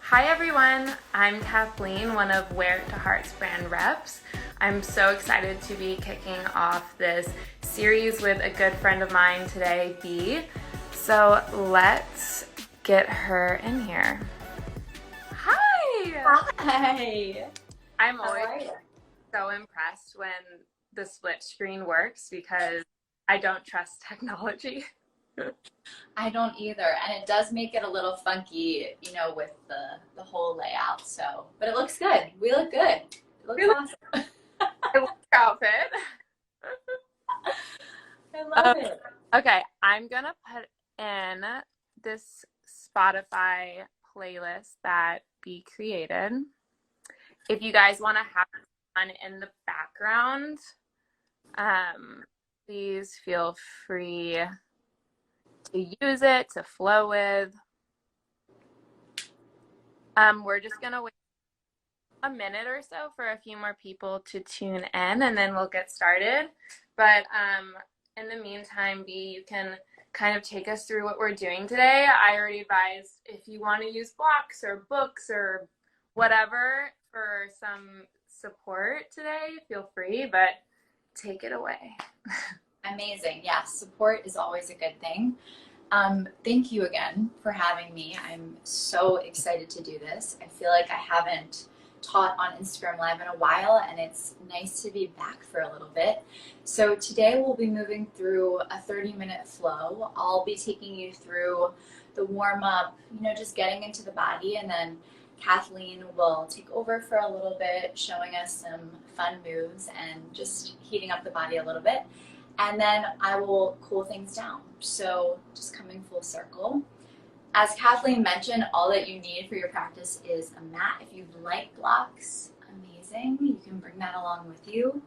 Hi everyone, I'm Kathleen, one of Wear It to Heart's brand reps. I'm so excited to be kicking off this series with a good friend of mine today, Bee. So let's get her in here. Hi! Hi. I'm How always are you? so impressed when the split screen works because I don't trust technology. I don't either, and it does make it a little funky, with the whole layout. So, but it looks good. We look good. It looks Really, awesome. I love your outfit. I love it. Okay, I'm gonna put in this Spotify playlist that Bee created. If you guys want to have fun in the background, um, please feel free to use it, to flow with. We're just gonna wait a minute or so for a few more people to tune in, and then we'll get started. But in the meantime, Bee, you can kind of take us through what we're doing today. I already advised if you want to use blocks or books or whatever for some support today, feel free, but take it away. Amazing. Yeah, support is always a good thing. Thank you again for having me. I'm so excited to do this. I feel like I haven't taught on Instagram Live in a while, and it's nice to be back for a little bit. So today we'll be moving through a 30-minute flow. I'll be taking you through the warm up, just getting into the body, and then Kathleen will take over for a little bit, showing us some fun moves and just heating up the body a little bit. And then I will cool things down. So just coming full circle. As Kathleen mentioned, all that you need for your practice is a mat. If you like blocks, amazing. You can bring that along with you.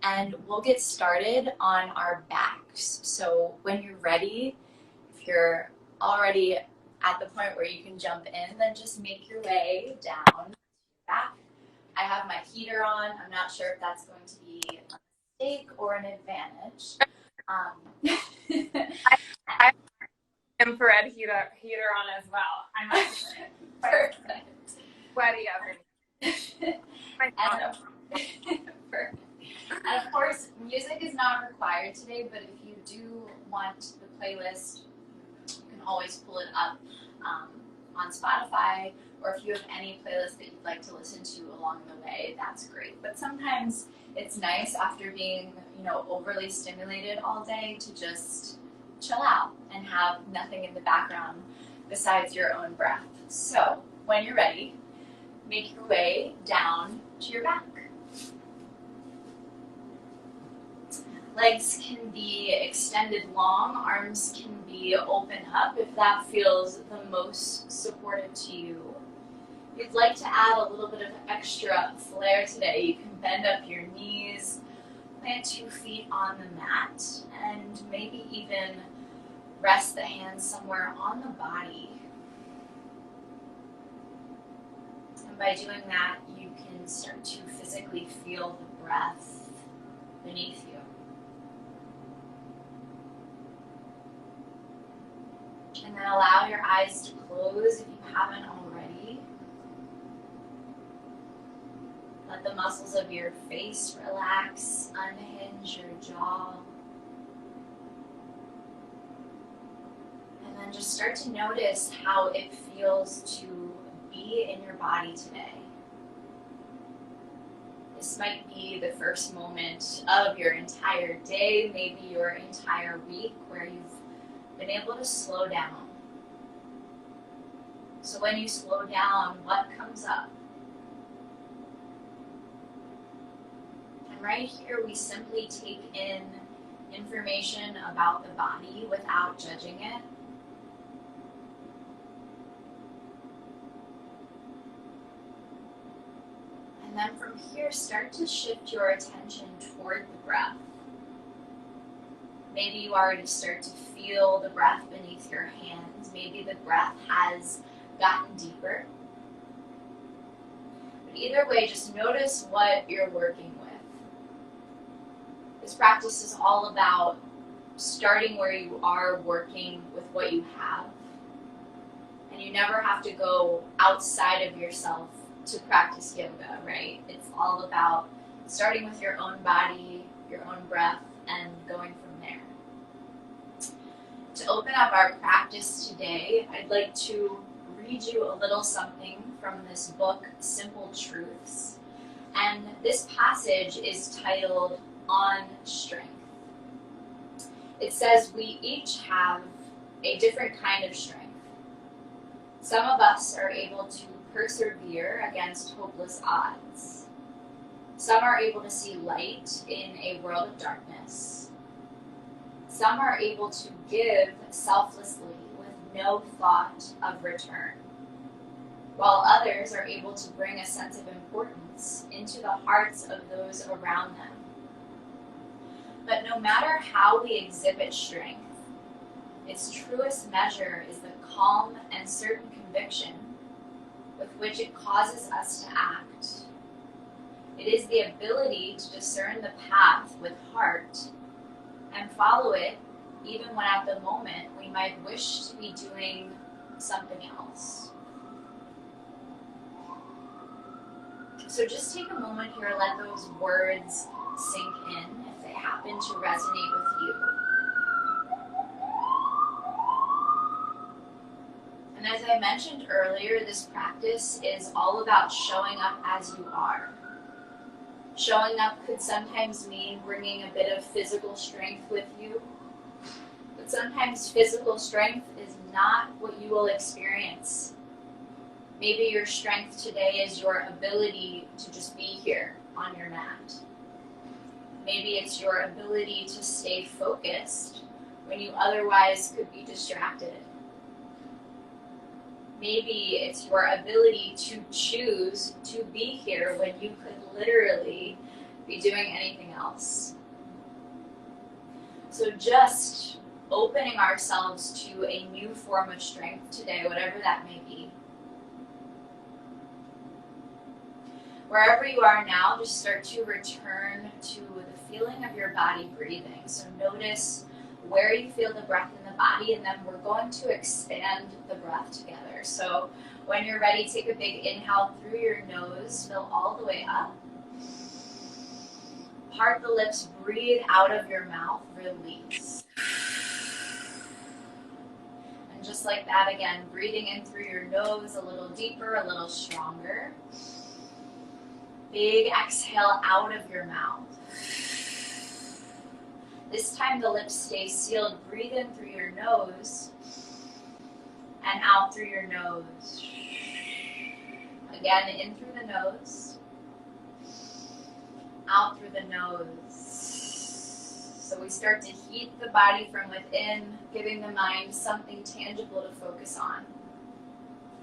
And we'll get started on our backs. So when you're ready, if you're already at the point where you can jump in, then just make your way down back. I have my heater on. I'm not sure if that's going to be a mistake or an advantage. I, I have infrared heater on as well. I'm Perfect. sweaty over my And of, perfect. And of course, music is not required today, but if you do want the playlist, you can always pull it up on Spotify, or if you have any playlist that you'd like to listen to along the way, that's great. But sometimes it's nice after being, overly stimulated all day to just chill out and have nothing in the background besides your own breath. So when you're ready, make your way down to your back. Legs can be extended long, arms can be open up if that feels the most supportive to you. If you'd like to add a little bit of extra flair today, you can bend up your knees, plant 2 feet on the mat, and maybe even rest the hands somewhere on the body. And by doing that, you can start to physically feel the breath beneath you. And then allow your eyes to close if you haven't already. Let the muscles of your face relax, unhinge your jaw. And then just start to notice how it feels to be in your body today. This might be the first moment of your entire day, maybe your entire week, where you've been able to slow down. So when you slow down, what comes up? And right here, we simply take in information about the body without judging it. And then from here, start to shift your attention toward the breath. Maybe you already start to feel the breath beneath your hands. Maybe the breath has gotten deeper. But either way, just notice what you're working with. This practice is all about starting where you are, working with what you have, And you never have to go outside of yourself to practice yoga, right? It's all about starting with your own body, your own breath, and going from there. To open up our practice today, I'd like to read you a little something from this book, Simple Truths. And this passage is titled On Strength. It says, we each have a different kind of strength. Some of us are able to persevere against hopeless odds. Some are able to see light in a world of darkness. Some are able to give selflessly with no thought of return, while others are able to bring a sense of importance into the hearts of those around them. But no matter how we exhibit strength, its truest measure is the calm and certain conviction with which it causes us to act. It is the ability to discern the path with heart and follow it even when at the moment we might wish to be doing something else. So just take a moment here, let those words sink in if they happen to resonate with you. And as I mentioned earlier, this practice is all about showing up as you are. Showing up could sometimes mean bringing a bit of physical strength with you, but sometimes physical strength is not what you will experience. Maybe your strength today is your ability to just be here on your mat. Maybe it's your ability to stay focused when you otherwise could be distracted. Maybe it's your ability to choose to be here when you could literally be doing anything else. So just opening ourselves to a new form of strength today, whatever that may be. Wherever you are now, just start to return to the feeling of your body breathing. So notice where you feel the breath in the body, and then we're going to expand the breath together. So when you're ready, take a big inhale through your nose, fill all the way up. Part the lips, breathe out of your mouth, release. And just like that again, breathing in through your nose a little deeper, a little stronger. Big exhale out of your mouth. This time the lips stay sealed. Breathe in through your nose and out through your nose. Again, in through the nose, out through the nose. So we start to heat the body from within, giving the mind something tangible to focus on.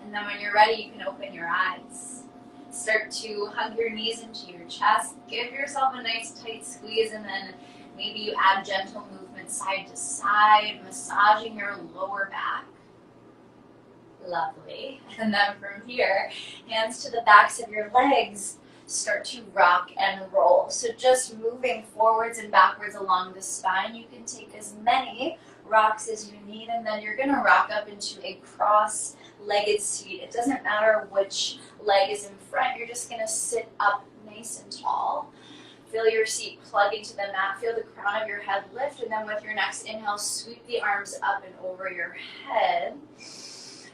And then when you're ready, you can open your eyes. Start to hug your knees into your chest. Give yourself a nice tight squeeze, and then maybe you add gentle movement side to side, massaging your lower back. Lovely. And then from here, hands to the backs of your legs. Start to rock and roll. So just moving forwards and backwards along the spine. You can take as many rocks as you need, and then you're going to rock up into a cross-legged seat. It doesn't matter which leg is in front. You're just going to sit up nice and tall. Feel your seat plug into the mat. Feel the crown of your head lift, and then with your next inhale, sweep the arms up and over your head.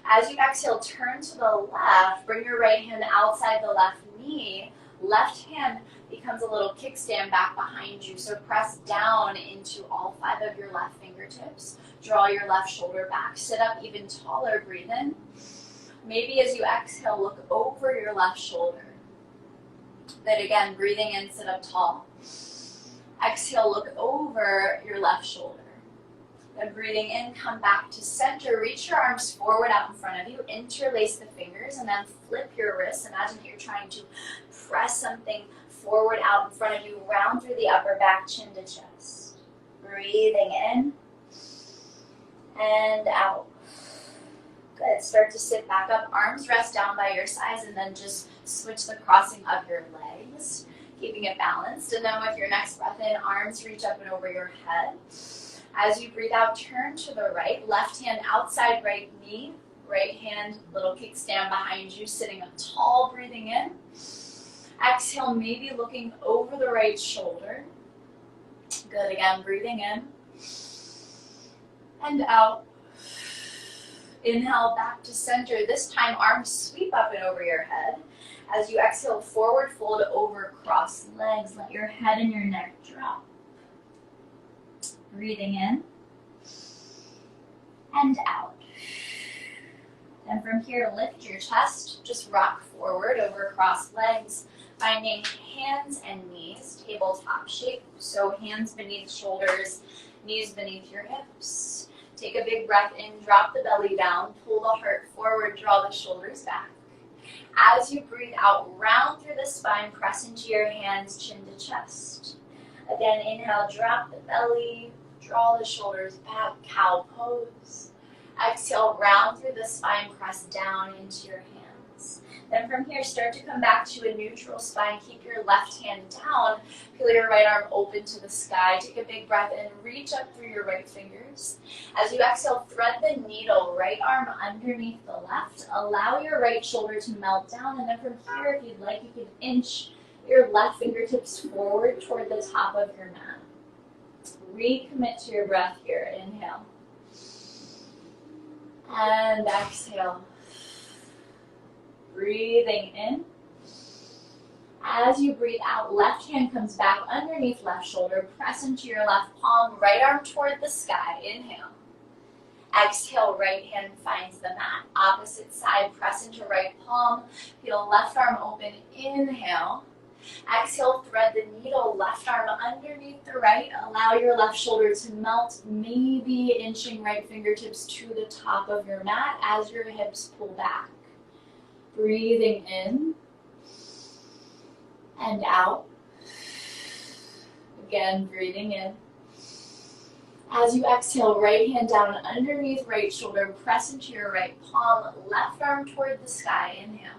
As you exhale, turn to the left. Bring your right hand outside the left knee. Left hand becomes a little kickstand back behind you. So press down into all 5 of your left fingertips. Draw your left shoulder back. Sit up even taller. Breathe in. Maybe as you exhale, look over your left shoulder. Then again, breathing in, sit up tall. Exhale, look over your left shoulder. Then breathing in, come back to center. Reach your arms forward out in front of you. Interlace the fingers and then flip your wrists. Imagine that you're trying to press something forward out in front of you. Round through the upper back, chin to chest. Breathing in and out. Good. Start to sit back up. Arms rest down by your sides, and then just switch the crossing of your legs, keeping it balanced. And then with your next breath in, arms reach up and over your head. As you breathe out, turn to the right. Left hand outside right knee. Right hand, little kickstand behind you, sitting up tall, breathing in. Exhale, maybe looking over the right shoulder. Good, again, breathing in. And out. Inhale, back to center. This time, arms sweep up and over your head. As you exhale, forward fold over, cross legs. Let your head and your neck drop. Breathing in. And out. And from here, lift your chest. Just rock forward over crossed legs, finding hands and knees, tabletop shape. So hands beneath shoulders, knees beneath your hips. Take a big breath in, drop the belly down, pull the heart forward, draw the shoulders back. As you breathe out, round through the spine, press into your hands, chin to chest. Again, inhale, drop the belly, draw the shoulders back, cow pose. Exhale, round through the spine, press down into your hands. Then from here, start to come back to a neutral spine. Keep your left hand down. Peel your right arm open to the sky. Take a big breath in. Reach up through your right fingers. As you exhale, thread the needle. Right arm underneath the left. Allow your right shoulder to melt down. And then from here, if you'd like, you can inch your left fingertips forward toward the top of your mat. Recommit to your breath here. Inhale. And exhale. Breathing in. As you breathe out, left hand comes back underneath left shoulder. Press into your left palm, right arm toward the sky. Inhale. Exhale, right hand finds the mat. Opposite side, press into right palm. Feel left arm open. Inhale. Exhale, thread the needle, left arm underneath the right. Allow your left shoulder to melt, maybe inching right fingertips to the top of your mat as your hips pull back. Breathing in and out. Again, breathing in. As you exhale, right hand down underneath right shoulder, press into your right palm, left arm toward the sky. Inhale.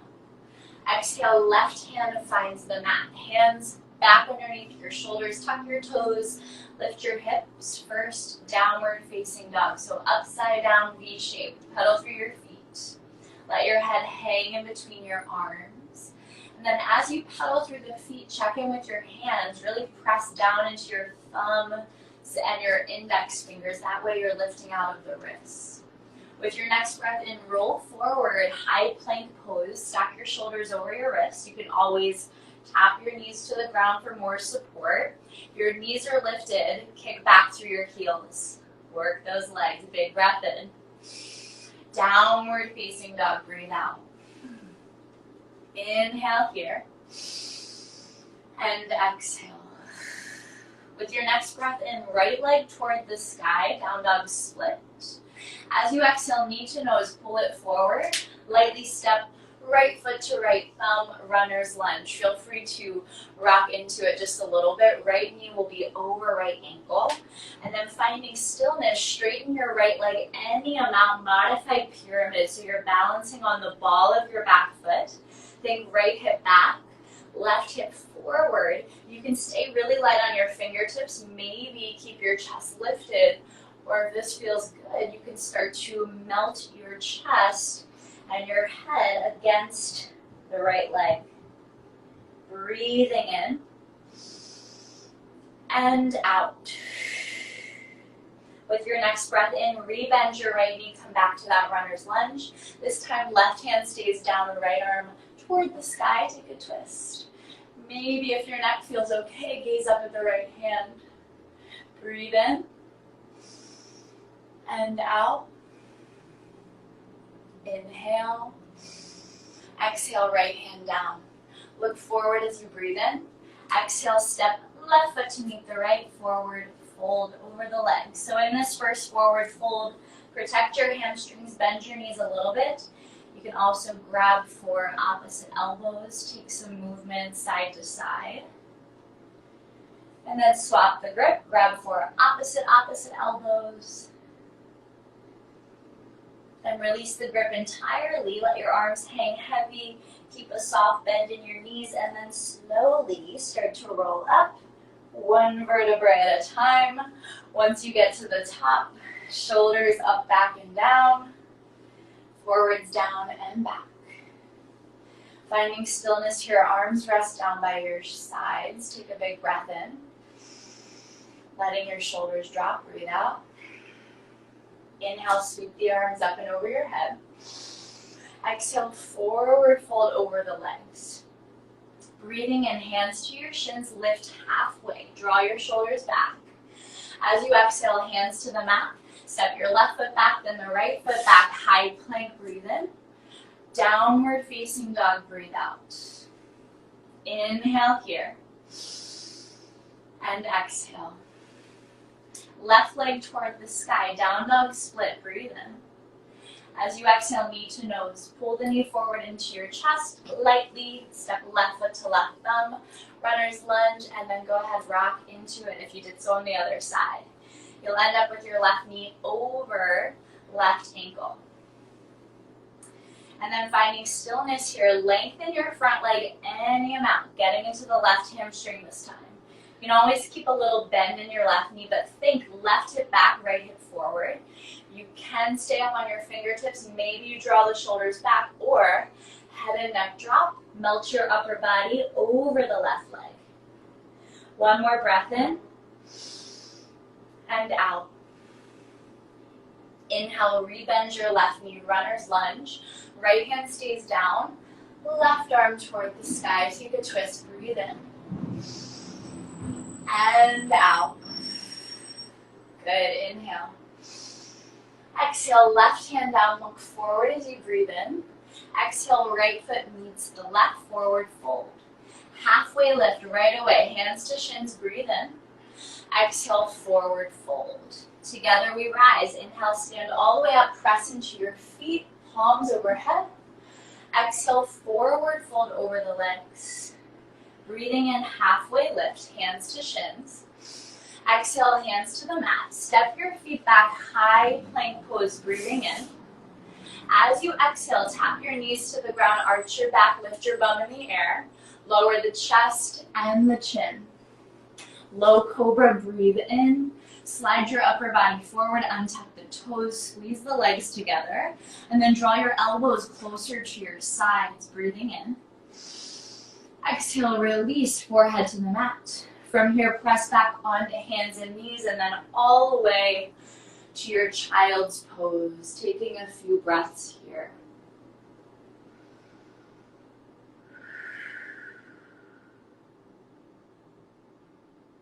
Exhale, left hand finds the mat. Hands back underneath your shoulders, tuck your toes, lift your hips. First, downward facing dog. So upside down V-shaped. Pedal through your feet. Let your head hang in between your arms. And then as you pedal through the feet, check in with your hands. Really press down into your thumb and your index fingers. That way you're lifting out of the wrists. With your next breath in, roll forward, high plank pose. Stack your shoulders over your wrists. You can always tap your knees to the ground for more support. If your knees are lifted, kick back through your heels. Work those legs. Big breath in. Downward facing dog. Breathe out. Inhale here. And exhale. With your next breath in, right leg toward the sky, down dog split. As you exhale, knee to nose, pull it forward. Lightly step right foot to right thumb, runner's lunge. Feel free to rock into it just a little bit. Right knee will be over right ankle. And then finding stillness, straighten your right leg any amount, modified pyramid. So you're balancing on the ball of your back foot. Think right hip back, left hip forward. You can stay really light on your fingertips. Maybe keep your chest lifted. Or if this feels good, you can start to melt your chest and your head against the right leg. Breathing in and out. With your next breath in, rebend your right knee, come back to that runner's lunge. This time, left hand stays down and right arm toward the sky. Take a twist. Maybe if your neck feels okay, gaze up at the right hand. Breathe in. And out. Inhale. Exhale, right hand down. Look forward as you breathe in. Exhale, step left foot to meet the right, forward fold over the legs. So in this first forward fold, protect your hamstrings, bend your knees a little bit. You can also grab for opposite elbows, take some movement side to side. And then swap the grip, grab for opposite elbows. Then release the grip entirely. Let your arms hang heavy. Keep a soft bend in your knees and then slowly start to roll up. One vertebrae at a time. Once you get to the top, shoulders up, back, and down. Forwards, down, and back. Finding stillness here, arms rest down by your sides. Take a big breath in. Letting your shoulders drop, breathe out. Inhale, sweep the arms up and over your head. Exhale, forward fold over the legs. Breathing in, hands to your shins, lift halfway. Draw your shoulders back. As you exhale, hands to the mat. Step your left foot back, then the right foot back. High plank, breathe in. Downward facing dog, breathe out. Inhale here. And exhale. Left leg toward the sky, down dog split, breathe in. As you exhale, knee to nose, pull the knee forward into your chest, lightly step left foot to left thumb, runner's lunge, and then go ahead, rock into it if you did so on the other side. You'll end up with your left knee over left ankle. And then finding stillness here, lengthen your front leg any amount, getting into the left hamstring this time. You can always keep a little bend in your left knee, but think left hip back, right hip forward. You can stay up on your fingertips. Maybe you draw the shoulders back, or head and neck drop. Melt your upper body over the left leg. One more breath in and out. Inhale, rebend your left knee, runner's lunge. Right hand stays down, left arm toward the sky. Take a twist, breathe in. And out. Good, inhale. Exhale, left hand down, look forward as you breathe in. Exhale, right foot meets the left, forward fold. Halfway lift right away, hands to shins, breathe in. Exhale, forward fold. Together we rise. Inhale, stand all the way up, press into your feet, palms overhead. Exhale, forward fold over the legs. Breathing in, halfway lift, hands to shins. Exhale, hands to the mat. Step your feet back, high plank pose, breathing in. As you exhale, tap your knees to the ground, arch your back, lift your bum in the air. Lower the chest and the chin. Low cobra, breathe in. Slide your upper body forward, untuck the toes, squeeze the legs together, and then draw your elbows closer to your sides, breathing in. Exhale, release, forehead to the mat. From here, press back onto hands and knees, and then all the way to your child's pose, taking a few breaths here.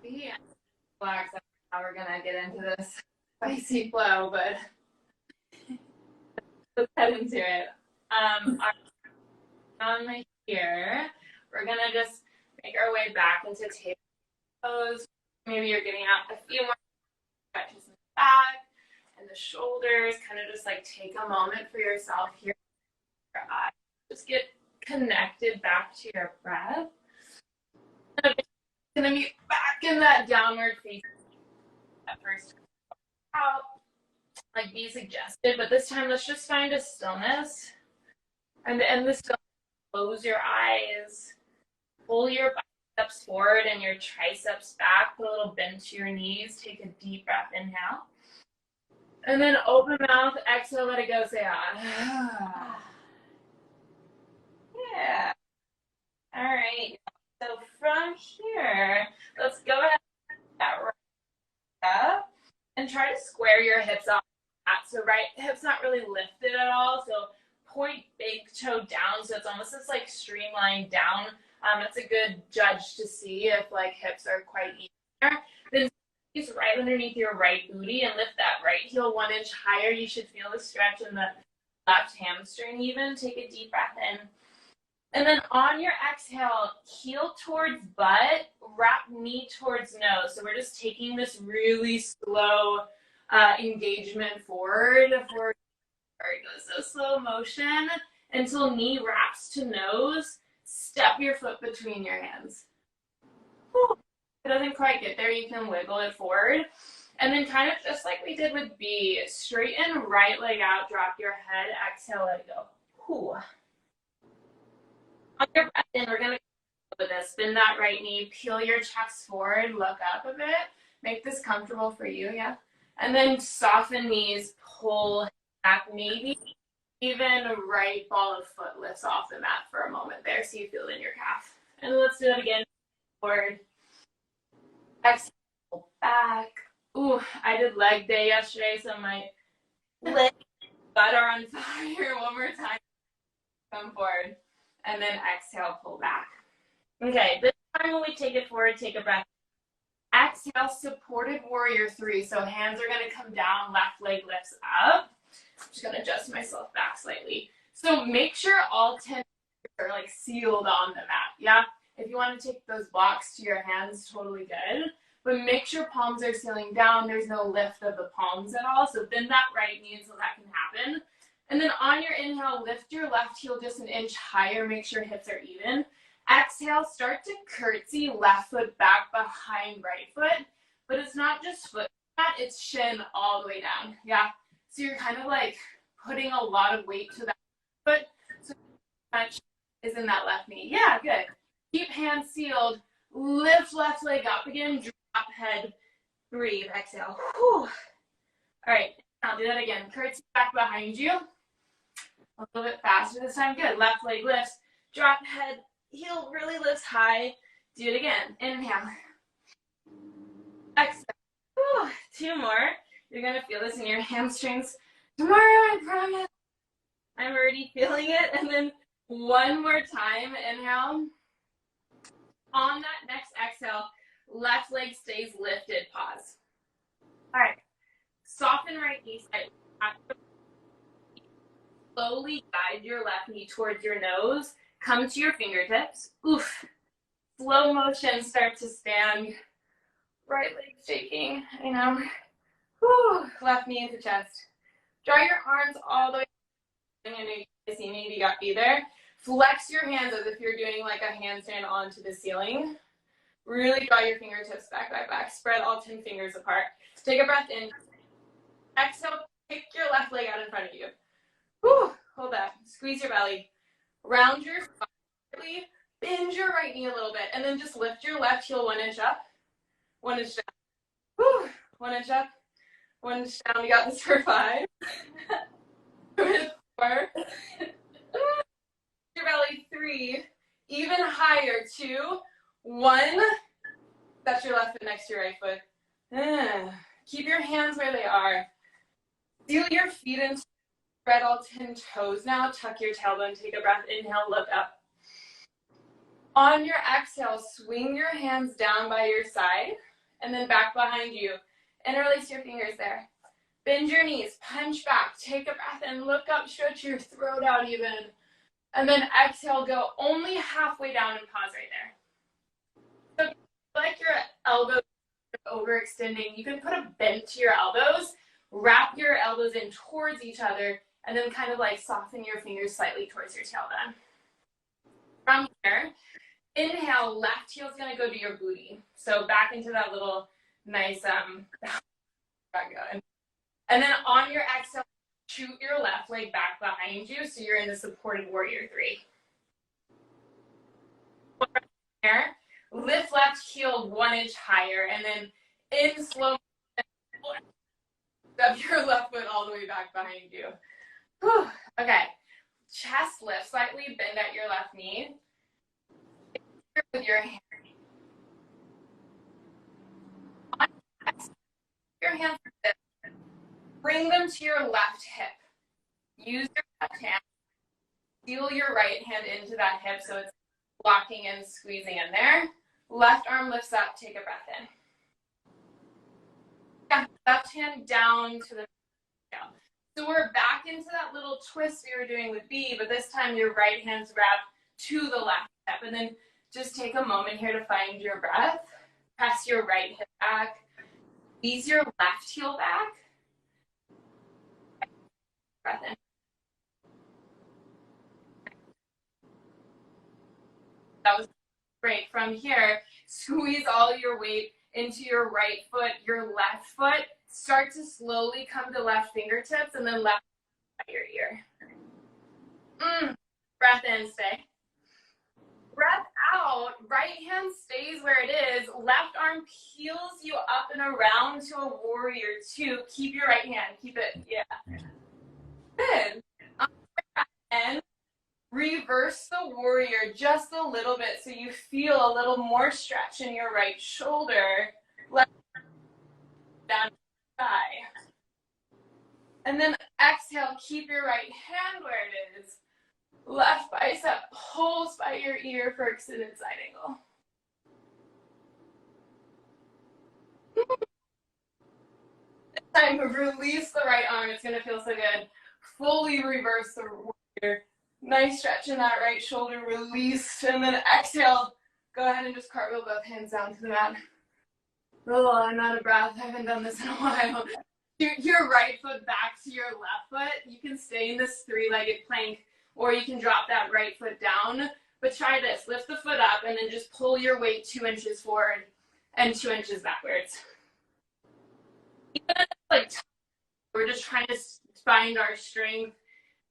Yeah, relax. How we're gonna get into this spicy flow, but let's head into it. On here, we're gonna just make our way back into table pose. Maybe you're getting out a few more stretches in the back and the shoulders. Kind of just like take a moment for yourself here. Your eyes. Just get connected back to your breath. Gonna be back in that downward facing at first out, like Bee suggested, but this time let's just find a stillness. And to end the stillness, close your eyes, pull your biceps forward and your triceps back, put a little bend to your knees, take a deep breath, inhale. And then open mouth, exhale, let it go, say ah. Yeah. All right. So from here, let's go ahead and that right up and try to square your hips off. So right hip's not really lifted at all. So point big toe down. So it's almost this like streamlined down. It's a good judge to see if like hips are quite even. Then squeeze right underneath your right booty and lift that right heel 1 inch higher. You should feel the stretch in the left hamstring even. Take a deep breath in. And then on your exhale, heel towards butt, wrap knee towards nose. So we're just taking this really slow engagement forward. There it goes. So slow motion until knee wraps to nose. Step your foot between your hands. If it doesn't quite get there, you can wiggle it forward. And then kind of just like we did with Bee, straighten right leg out, drop your head, exhale, let it go. Whew. On your breath in, we're going to go with this. Bend that right knee, peel your chest forward, look up a bit. Make this comfortable for you, yeah? And then soften knees, pull back, maybe even right ball of foot lifts off the mat for a moment there, so you feel it in your calf. And let's do it again. Forward. Exhale, back. Ooh, I did leg day yesterday, so my legs butt are on fire. One more time. Come forward. And then exhale, pull back. Okay, this time when we take it forward, take a breath. Exhale, supported warrior 3. So hands are going to come down, left leg lifts up. I'm just going to adjust myself back slightly. So make sure all 10 are like sealed on the mat. Yeah, if you want to take those blocks to your hands, totally good. But make sure palms are sealing down. There's no lift of the palms at all. So bend that right knee so that can happen. And then on your inhale, lift your left heel just an inch higher. Make sure hips are even. Exhale, start to curtsy, left foot back behind right foot. But it's not just foot, it's shin all the way down. Yeah. So you're kind of like putting a lot of weight to that foot. So much is in that left knee. Yeah, good. Keep hands sealed. Lift left leg up again. Drop head. Breathe. Exhale. Whew. All right. I'll do that again. Curtsy back behind you. A little bit faster this time. Good. Left leg lifts. Drop head. Heel really lifts high. Do it again. Inhale. Exhale. Whew. 2 more. You're going to feel this in your hamstrings tomorrow, I promise. I'm already feeling it. And then 1 more time. Inhale. On that next exhale, left leg stays lifted. Pause. All right. Soften right knee slightly. Slowly guide your left knee towards your nose. Come to your fingertips. Oof. Slow motion, start to stand. Right leg shaking. I know. Whew. Left knee into chest. Draw your arms all the way. I know you guys see me. You got me there. Flex your hands as if you're doing like a handstand onto the ceiling. Really draw your fingertips back, back, back. Spread all 10 fingers apart. Take a breath in. Exhale, kick your left leg out in front of you. Whew. Hold that. Squeeze your belly. Round your spine. Bend your right knee a little bit. And then just lift your left heel 1 inch up. 1 inch down. Whew. 1 inch up. 1 inch down. We got this for 5. 4. Your belly. 3. Even higher. 2. 1. That's your left foot next to your right foot. Keep your hands where they are. Seal your feet and spread all 10 toes now. Tuck your tailbone. Take a breath. Inhale, look up. On your exhale, swing your hands down by your side and then back behind you. Interlace your fingers there. Bend your knees. Punch back. Take a breath and look up. Stretch your throat out even. And then exhale, go only halfway down and pause right there. So like your elbows overextending, you can put a bend to your elbows. Wrap your elbows in towards each other and then kind of like soften your fingers slightly towards your tailbone. From here, inhale, left heel is going to go to your booty. So back into that little nice, and then on your exhale, shoot your left leg back behind you so you're in the supported warrior 3. From here, lift left heel 1 inch higher and then in slow motion, step your left foot all the way back behind you. Whew. Okay. Chest lift, slightly bend at your left knee. With your hand. Your hands, bring them to your left hip. Use your left hand. Seal your right hand into that hip so it's blocking and squeezing in there. Left arm lifts up. Take a breath in. Yeah, left hand down to the tail. So we're back into that little twist we were doing with Bee, but this time your right hand's wrapped to the left hip. And then just take a moment here to find your breath. Press your right hip back. Squeeze your left heel back. Breath in. That was great. From here, squeeze all your weight into your right foot, your left foot. Start to slowly come to left fingertips and then left by your ear. Breath in, stay. Breath out, right hand stays where it is. Left arm peels you up and around to a warrior 2. Keep your right hand, keep it, yeah. Good. reverse the warrior just a little bit so you feel a little more stretch in your right shoulder. Left down your thigh. And then exhale, keep your right hand where it is. Left bicep pulls by your ear for extended side angle. This time, release the right arm. It's going to feel so good. Fully reverse the warrior. Nice stretch in that right shoulder. Release. And then exhale. Go ahead and just cartwheel both hands down to the mat. Oh, I'm out of breath. I haven't done this in a while. Your right foot back to your left foot. You can stay in this three-legged plank, or you can drop that right foot down. But try this. Lift the foot up and then just pull your weight 2 inches forward and 2 inches backwards. Even if it's like we're just trying to find our strength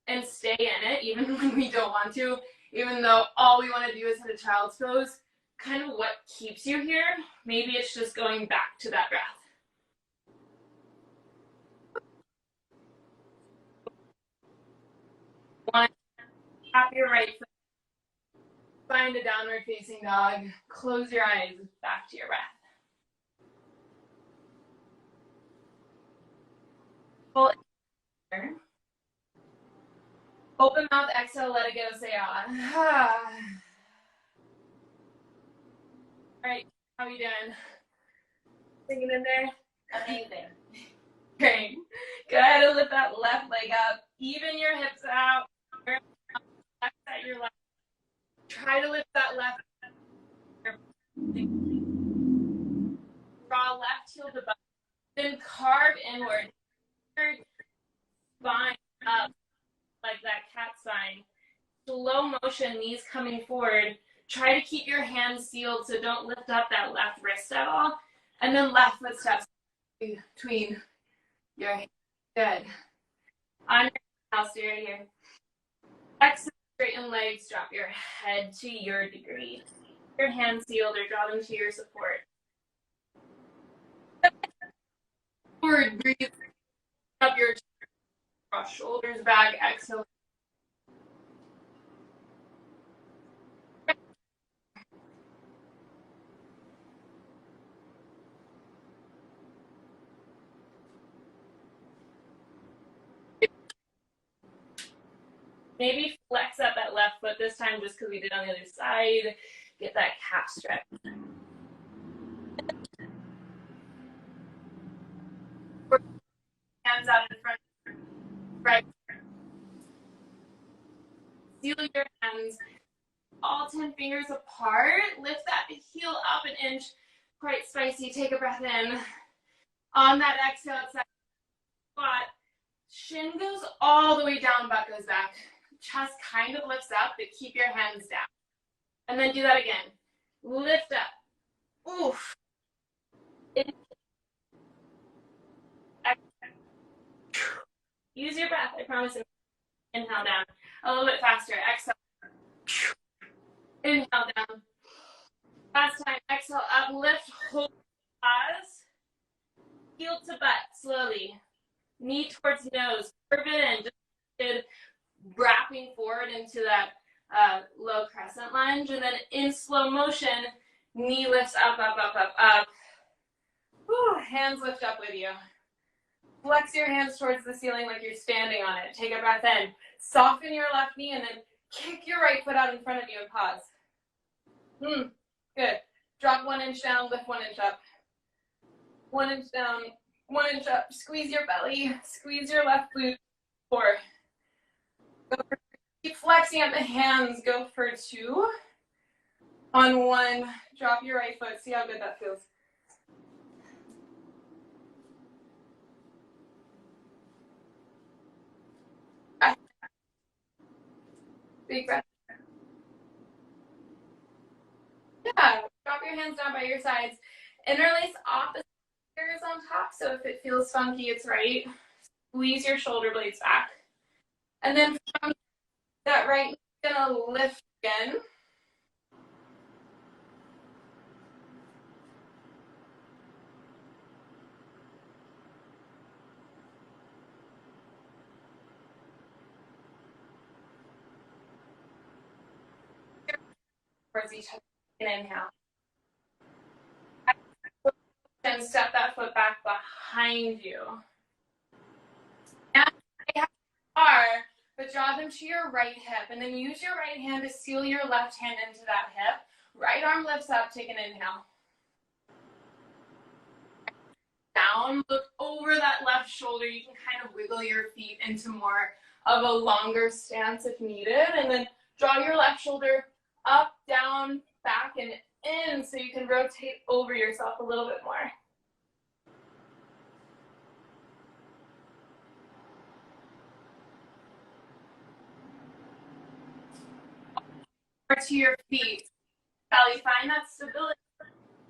and stay in it, even when we don't want to, even though all we want to do is hit a child's pose. Kind of what keeps you here. Maybe it's just going back to that breath. One, tap your right foot. Find a downward facing dog. Close your eyes, back to your breath. Pull in. Open mouth, exhale, let it go, say ah. All right, how are you doing? Singing in there? Amazing. Great. Go ahead and lift that left leg up. Even your hips out. Left side, your left. Try to lift that left. Draw left heel to butt. Then carve inward. Spine up like that cat spine. Slow motion, knees coming forward. Try to keep your hands sealed so don't lift up that left wrist at all. And then left foot steps between your hands. Good. On your house, stay right here. Exhale, straighten legs, drop your head to your degree. Your hands sealed or draw them to your support. Forward, breathe up your chest, shoulders back, exhale. Maybe flex up that left foot this time just because we did on the other side. Get that calf stretch. Hands out in front. Right. Seal your hands. All 10 fingers apart. Lift that heel up an inch. Quite spicy. Take a breath in. On that exhale, outside squat. Shin goes all the way down, butt goes back. Chest kind of lifts up, but keep your hands down. And then do that again. Lift up. Oof. Use your breath, I promise. Inhale down. A little bit faster. Exhale. Inhale down. Last time. Exhale up. Lift. Hold. Pause. Heel to butt. Slowly. Knee towards nose. Curve it in. Just wrapping forward into that low crescent lunge. And then in slow motion, knee lifts up, up, up, up, up. Whew, hands lift up with you. Flex your hands towards the ceiling like you're standing on it. Take a breath in. Soften your left knee and then kick your right foot out in front of you and pause. Good. Drop 1 inch down, lift 1 inch up. 1 inch down, 1 inch up. Squeeze your belly. Squeeze your left glute. 4. Keep flexing at the hands. Go for 2. On 1, drop your right foot. See how good that feels. Big breath. Yeah, drop your hands down by your sides. Interlace opposite fingers on top, so if it feels funky, it's right. Squeeze your shoulder blades back. And then from that right, you're gonna lift again. towards each other. Inhale. And step that foot back behind you. Now, they have are, but draw them to your right hip, and then use your right hand to seal your left hand into that hip. Right arm lifts up, take an inhale. Down, look over that left shoulder. You can kind of wiggle your feet into more of a longer stance if needed, and then draw your left shoulder up, down, back, and in, so you can rotate over yourself a little bit more. To your feet. Belly, find that stability.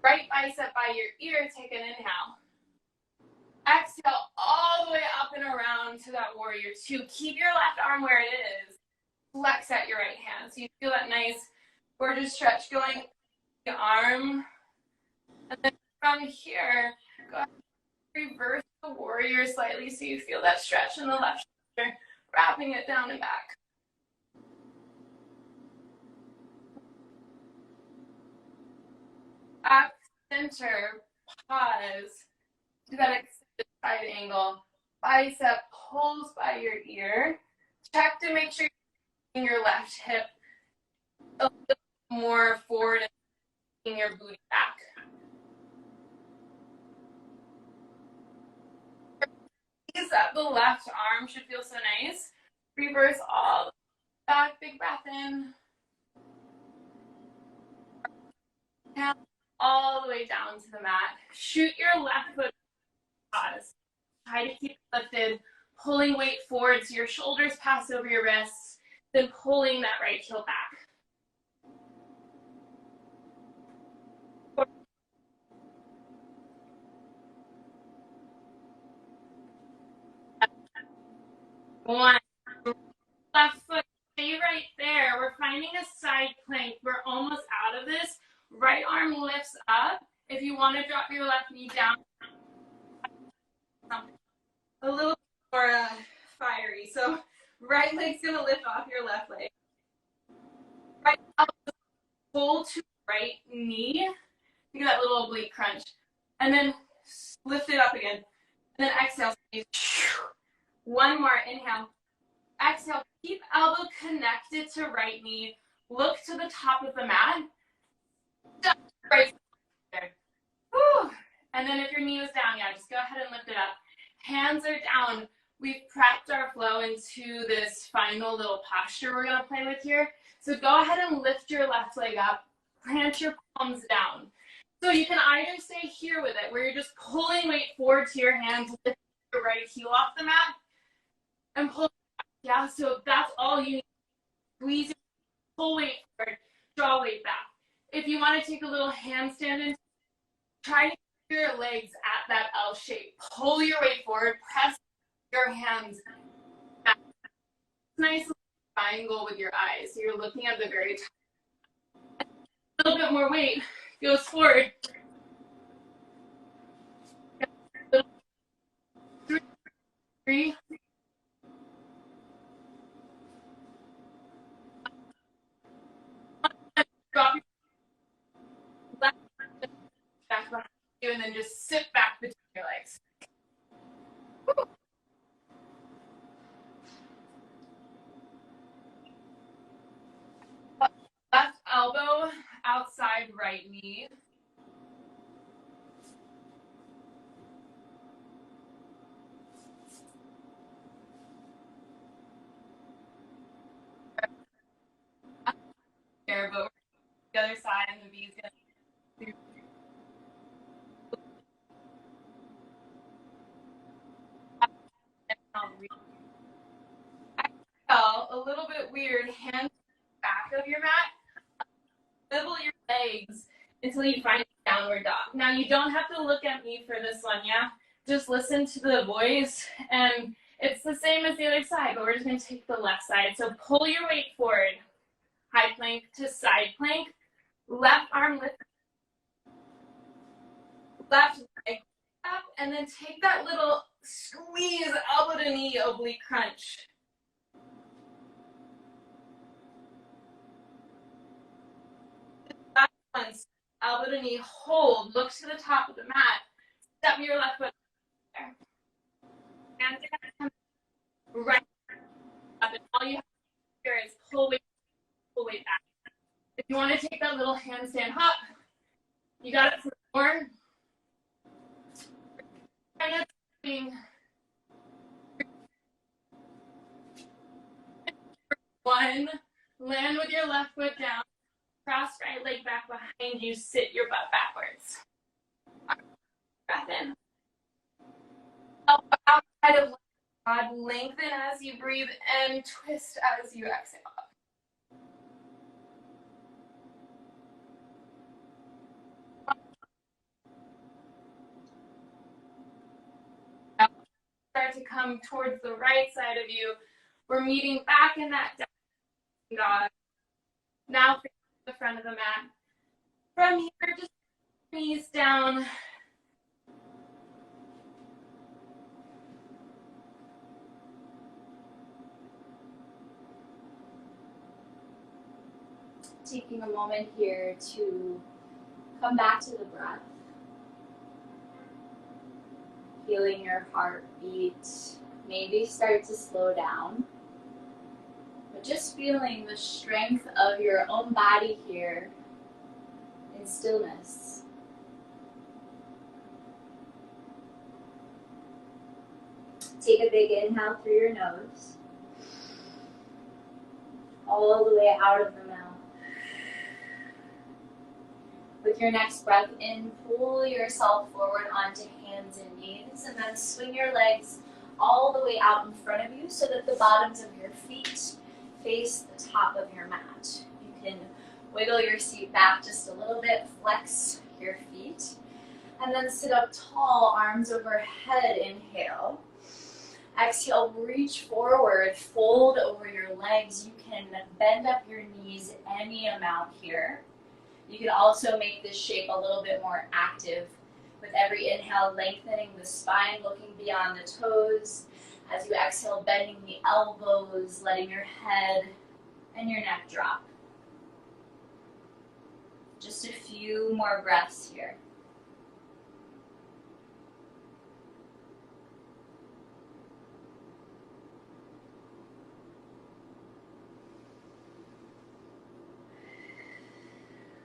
Right bicep by your ear, take an inhale. Exhale all the way up and around to that warrior two. Keep your left arm where it is. Flex at your right hand. So you feel that nice, gorgeous stretch going the arm. And then from here, go ahead and reverse the warrior slightly so you feel that stretch in the left shoulder, wrapping it down and back. Back, center, pause. Do that extended side angle. Bicep pulls by your ear. Check to make sure you're your left hip a little more forward and taking your booty back. Up the left arm should feel so nice. Reverse all the way back. Big breath in. Down, all the way down to the mat. Shoot your left foot. Pause. Try to keep it lifted, pulling weight forward so your shoulders pass over your wrists, then pulling that right heel back. One. Left foot, stay right there. We're finding a side plank. We're almost out of this. Right arm lifts up. If you want to drop your left knee down, a little more fiery. So right leg's going to lift off your left leg. Right elbow, pull to right knee. Think of that little oblique crunch. And then lift it up again. And then exhale. One more. Inhale. Exhale. Keep elbow connected to right knee. Look to the top of the mat. Right there. Whew. And then if your knee was down, yeah, just go ahead and lift it up. Hands are down. We've prepped our flow into this final little posture we're going to play with here. So go ahead and lift your left leg up. Plant your palms down. So you can either stay here with it, where you're just pulling weight forward to your hands, lift your right heel off the mat, and pull. Yeah, so that's all you need. Squeeze, pull weight forward, draw weight back. If you want to take a little handstand and try to keep your legs at that L shape. Pull your weight forward, press your hands back. Nice triangle with your eyes. So you're looking at the very top. A little bit more weight goes forward. 3. Drop your left back behind you, and then just sit back between your legs. Left elbow outside right knee. Here, but the other side, and the V is going to exhale, a little bit weird. Hands back of your mat. Wiggle your legs until you find downward dog. Now you don't have to look at me for this one, yeah? Just listen to the voice, and it's the same as the other side, but we're just going to take the left side. So pull your weight forward. High plank to side plank. Left arm lift. Left leg up, and then take that little squeeze, elbow to knee, oblique crunch. elbow to knee, hold, look to the top of the mat, step your left foot there. Hands are going to come right up, and all you have to do here is pull weight back. If you want to take that little handstand hop, you got it for more. One, land with your left foot down, cross right leg back behind you, sit your butt backwards. Breath in. Elbow outside of God, lengthen as you breathe and twist as you exhale. Start to come towards the right side of you. We're meeting back in that down dog. Now face the front of the mat. From here, just knees down. Taking a moment here to come back to the breath. Feeling your heartbeat maybe start to slow down. But just feeling the strength of your own body here in stillness. Take a big inhale through your nose. All the way out of the mouth. With your next breath in, pull yourself forward onto hands and knees, and then swing your legs all the way out in front of you so that the bottoms of your feet face the top of your mat. You can wiggle your seat back just a little bit, flex your feet, and then sit up tall, arms overhead, inhale. Exhale, reach forward, fold over your legs. You can bend up your knees any amount here. You can also make this shape a little bit more active with every inhale, lengthening the spine, looking beyond the toes. As you exhale, bending the elbows, letting your head and your neck drop. Just a few more breaths here.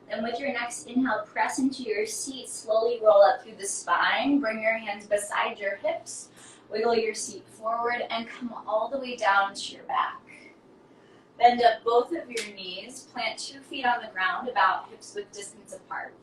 And with your next inhale, press into your seat, slowly roll up through the spine, bring your hands beside your hips, wiggle your seat forward, and come all the way down to your back. Bend up both of your knees, plant 2 feet on the ground, about hips width distance apart.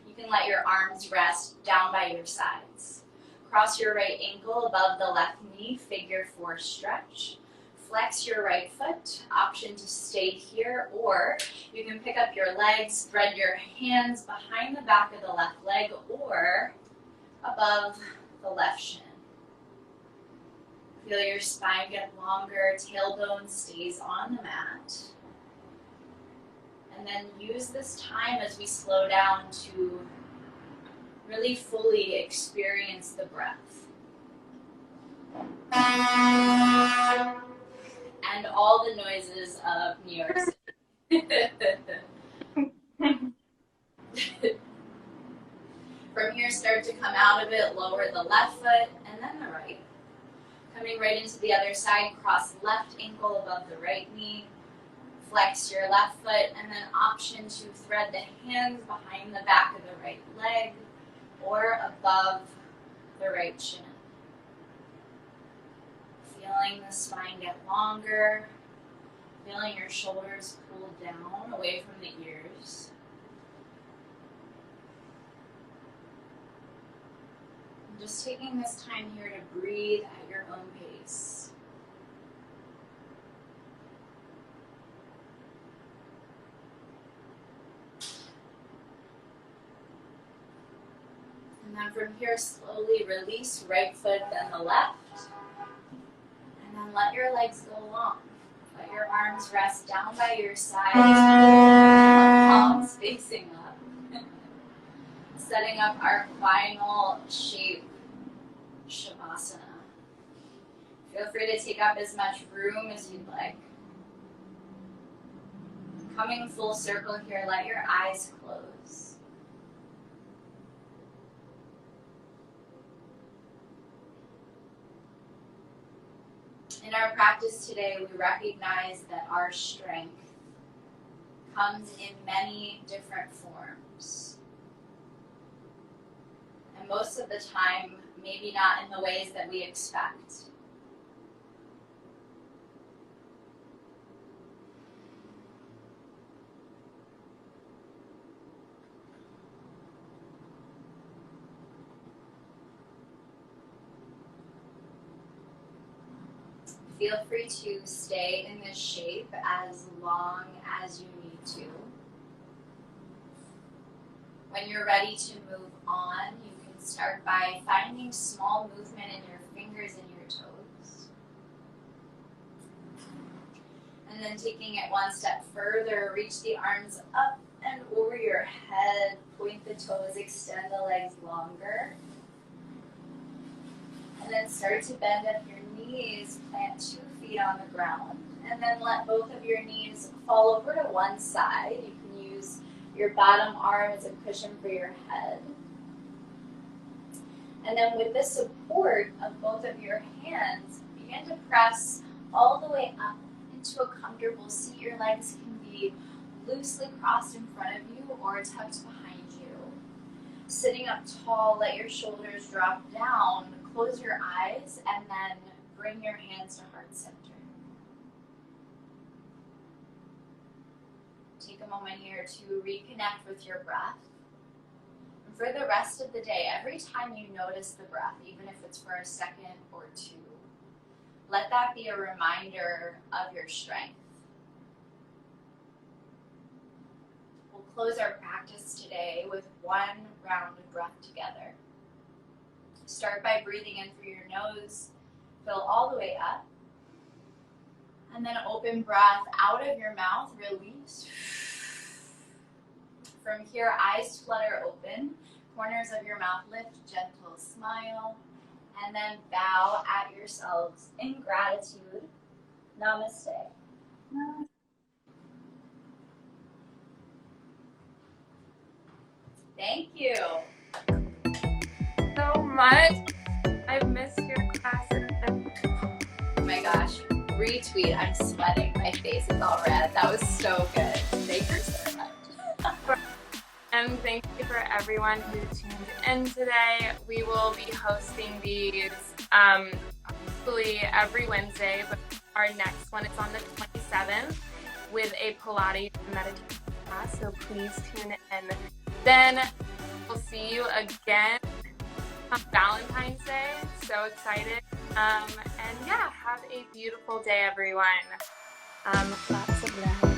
You can let your arms rest down by your sides. Cross your right ankle above the left knee, figure 4 stretch. Flex your right foot, option to stay here, or you can pick up your legs, thread your hands behind the back of the left leg or above the left shin. Feel your spine get longer, tailbone stays on the mat. And then use this time as we slow down to really fully experience the breath. And all the noises of New York City. From here, start to come out of it, lower the left foot and then the right. Coming right into the other side, cross left ankle above the right knee. Flex your left foot and then option to thread the hands behind the back of the right leg or above the right shin. Feeling the spine get longer, feeling your shoulders pull down away from the ears. And just taking this time here to breathe at your own pace. And then from here, slowly release right foot, then the left. And then let your legs go long. Let your arms rest down by your sides, palms facing up. Setting up our final shape, Shavasana. Feel free to take up as much room as you'd like. Coming full circle here, let your eyes close. In our practice today, we recognize that our strength comes in many different forms. And most of the time, maybe not in the ways that we expect. Feel free to stay in this shape as long as you need to. When you're ready to move on, you can start by finding small movement in your fingers and your toes. And then taking it one step further, reach the arms up and over your head, point the toes, extend the legs longer. And then start to bend up your knees, plant 2 feet on the ground, and then let both of your knees fall over to one side. You can use your bottom arm as a cushion for your head. And then with the support of both of your hands, begin to press all the way up into a comfortable seat. Your legs can be loosely crossed in front of you or tucked behind you. Sitting up tall, let your shoulders drop down. Close your eyes and then bring your hands to heart center. Take a moment here to reconnect with your breath. And for the rest of the day, every time you notice the breath, even if it's for a second or two, let that be a reminder of your strength. We'll close our practice today with one round of breath together. Start by breathing in through your nose, fill all the way up, and then open breath out of your mouth, release. From here, eyes flutter open, corners of your mouth lift, gentle smile, and then bow at yourselves in gratitude. Namaste. Thank you so much. I've missed your classes. Oh my gosh, retweet. I'm sweating. My face is all red. That was so good. Thank you so much. And thank you for everyone who tuned in today. We will be hosting these hopefully every Wednesday, but our next one is on the 27th with a Pilates meditation class, so please tune in. Then we'll see you again on Valentine's Day. So excited. And yeah, have a beautiful day, everyone. Lots of love.